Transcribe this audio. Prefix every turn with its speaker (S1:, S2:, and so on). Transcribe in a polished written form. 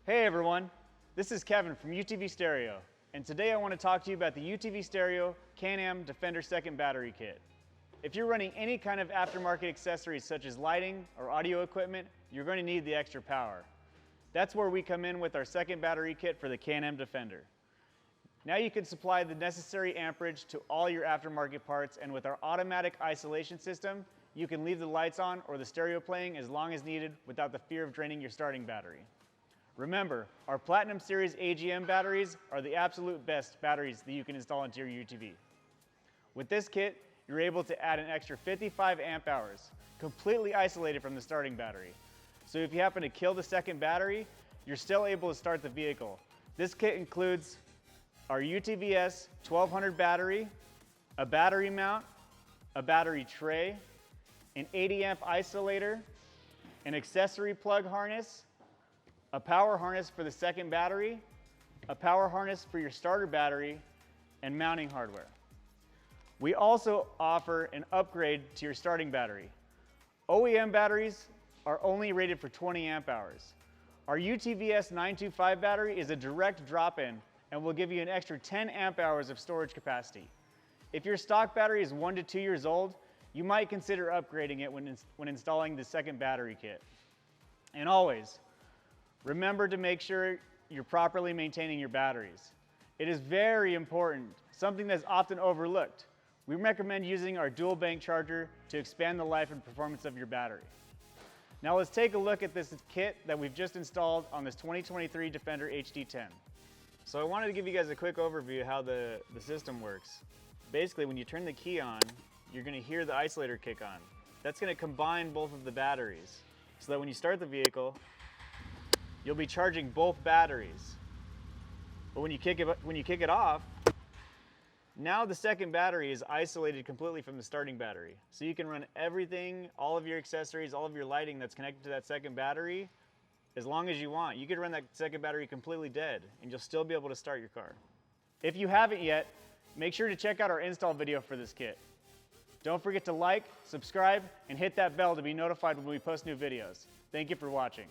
S1: Hey everyone, this is Kevin from UTV Stereo, and today I want to talk to you about the UTV Stereo Can-Am Defender Second Battery Kit. If you're running any kind of aftermarket accessories such as lighting or audio equipment, you're going to need the extra power. That's where we come in with our second battery kit for the Can-Am Defender. Now you can supply the necessary amperage to all your aftermarket parts, and with our automatic isolation system, you can leave the lights on or the stereo playing as long as needed without the fear of draining your starting battery. Remember, our Platinum Series AGM batteries are the absolute best batteries that you can install into your UTV. With this kit, you're able to add an extra 55 amp hours, completely isolated from the starting battery. So if you happen to kill the second battery, you're still able to start the vehicle. This kit includes our UTVS 1200 battery, a battery mount, a battery tray, an 80 amp isolator, an accessory plug harness, a power harness for the second battery, a power harness for your starter battery, and mounting hardware. We also offer an upgrade to your starting battery. OEM batteries are only rated for 20 amp hours. Our UTVS 925 battery is a direct drop-in and will give you an extra 10 amp hours of storage capacity. If your stock battery is 1 to 2 years old, you might consider upgrading it when installing the second battery kit. And always, remember to make sure you're properly maintaining your batteries. It is very important, something that's often overlooked. We recommend using our dual bank charger to expand the life and performance of your battery. Now let's take a look at this kit that we've just installed on this 2023 Defender HD10. So I wanted to give you guys a quick overview of how the system works. Basically, when you turn the key on, you're going to hear the isolator kick on. That's going to combine both of the batteries so that when you start the vehicle, you'll be charging both batteries. But when you kick it off, now the second battery is isolated completely from the starting battery. So you can run everything, all of your accessories, all of your lighting that's connected to that second battery as long as you want. You could run that second battery completely dead and you'll still be able to start your car. If you haven't yet, make sure to check out our install video for this kit. Don't forget to like, subscribe, and hit that bell to be notified when we post new videos. Thank you for watching.